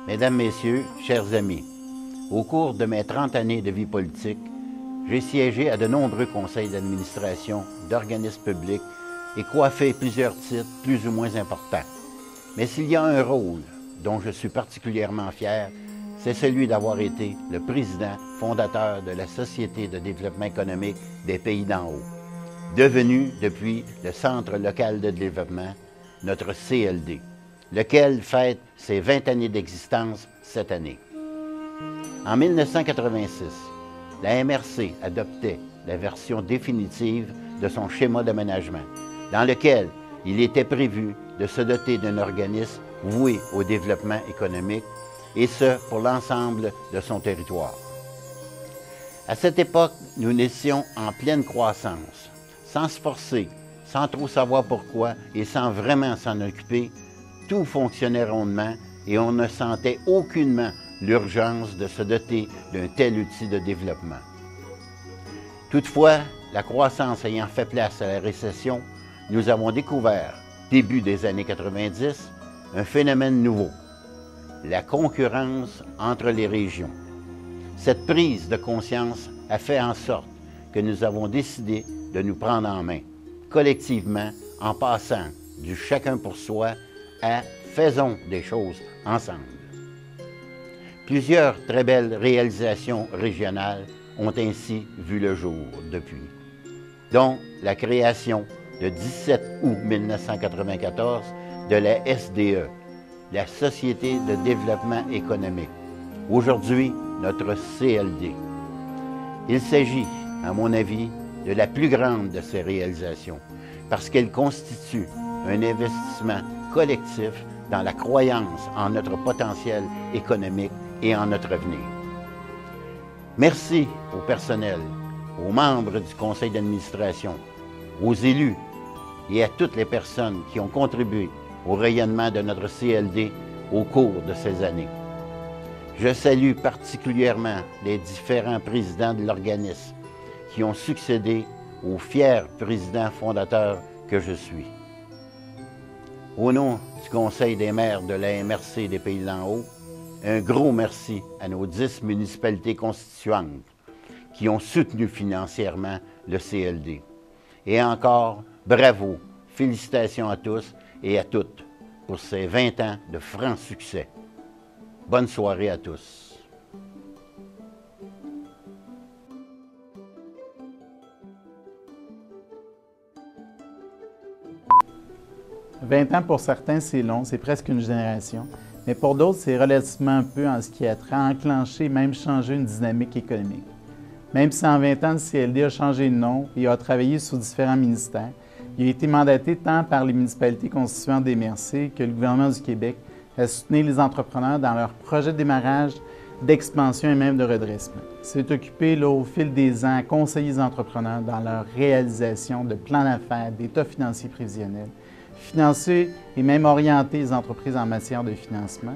Mesdames, Messieurs, chers amis, au cours de mes 30 années de vie politique, j'ai siégé à de nombreux conseils d'administration d'organismes publics et coiffé plusieurs titres plus ou moins importants. Mais s'il y a un rôle dont je suis particulièrement fier, c'est celui d'avoir été le président fondateur de la Société de développement économique des Pays d'en haut, devenu depuis le Centre local de développement, notre CLD, lequel fête ses 20 années d'existence cette année. En 1986, la MRC adoptait la version définitive de son schéma d'aménagement, dans lequel il était prévu de se doter d'un organisme voué au développement économique, et ce, pour l'ensemble de son territoire. À cette époque, nous étions en pleine croissance, sans se forcer, sans trop savoir pourquoi et sans vraiment s'en occuper. Tout fonctionnait rondement et on ne sentait aucunement l'urgence de se doter d'un tel outil de développement. Toutefois, la croissance ayant fait place à la récession, nous avons découvert, début des années 90, un phénomène nouveau, la concurrence entre les régions. Cette prise de conscience a fait en sorte que nous avons décidé de nous prendre en main, collectivement, en passant du chacun pour soi à faisons des choses ensemble. Plusieurs très belles réalisations régionales ont ainsi vu le jour depuis, dont la création le 17 août 1994 de la SDE, la Société de développement économique, aujourd'hui notre CLD. Il s'agit, à mon avis, de la plus grande de ces réalisations, parce qu'elle constitue un investissement collectif dans la croyance en notre potentiel économique et en notre avenir. Merci au personnel, aux membres du conseil d'administration, aux élus et à toutes les personnes qui ont contribué au rayonnement de notre CLD au cours de ces années. Je salue particulièrement les différents présidents de l'organisme qui ont succédé au fier président fondateur que je suis. Au nom du Conseil des maires de la MRC des Pays d'en haut, un gros merci à nos 10 municipalités constituantes qui ont soutenu financièrement le CLD. Et encore, bravo, félicitations à tous et à toutes pour ces 20 ans de franc succès. Bonne soirée à tous. « 20 ans pour certains, c'est long, c'est presque une génération. Mais pour d'autres, c'est relativement peu en ce qui a trait à enclencher, même changer une dynamique économique. Même si en 20 ans, le CLD a changé de nom et a travaillé sous différents ministères, il a été mandaté tant par les municipalités constituantes des MRC que le gouvernement du Québec à soutenir les entrepreneurs dans leurs projets de démarrage, d'expansion et même de redressement. Il s'est occupé au fil des ans à conseiller les entrepreneurs dans leur réalisation de plans d'affaires, d'états financiers prévisionnels, financer et même orienter les entreprises en matière de financement,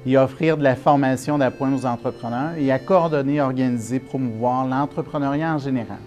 et offrir de la formation d'appoint aux entrepreneurs et à coordonner, organiser, promouvoir l'entrepreneuriat en général.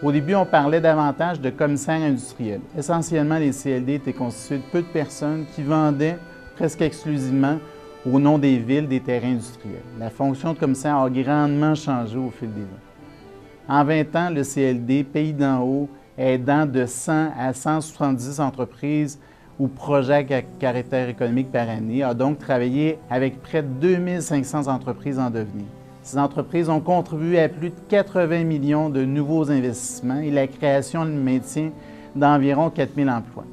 Au début, on parlait davantage de commissaires industriels. Essentiellement, les CLD étaient constitués de peu de personnes qui vendaient presque exclusivement au nom des villes des terrains industriels. La fonction de commissaire a grandement changé au fil des ans. En 20 ans, le CLD, Pays d'en haut, aidant de 100 à 170 entreprises ou projets à caractère économique par année, a donc travaillé avec près de 2500 entreprises en devenir. Ces entreprises ont contribué à plus de 80 millions de nouveaux investissements et la création et le maintien d'environ 4000 emplois.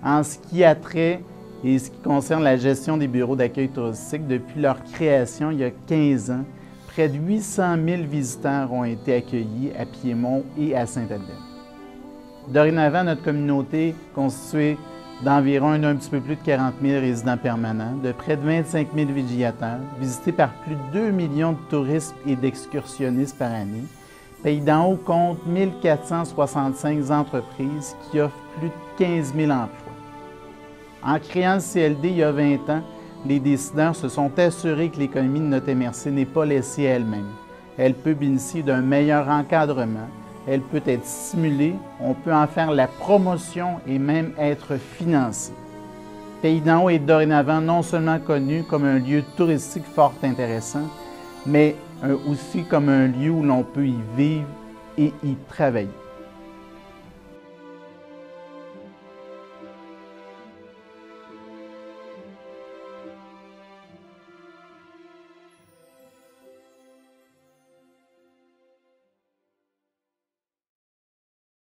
En ce qui a trait et ce qui concerne la gestion des bureaux d'accueil touristique, depuis leur création il y a 15 ans, près de 800 000 visiteurs ont été accueillis à Piémont et à Saint-Albert. Dorénavant, notre communauté, constituée d'environ un petit peu plus de 40 000 résidents permanents, de près de 25 000 villégiateurs, visités par plus de 2 millions de touristes et d'excursionnistes par année, Pays d'en haut compte 1465 entreprises qui offrent plus de 15 000 emplois. En créant le CLD il y a 20 ans, les décideurs se sont assurés que l'économie de notre MRC n'est pas laissée à elle-même. Elle peut bénéficier d'un meilleur encadrement, elle peut être stimulée, on peut en faire la promotion et même être financée. Pays-d'en-Haut est dorénavant non seulement connu comme un lieu touristique fort intéressant, mais aussi comme un lieu où l'on peut y vivre et y travailler.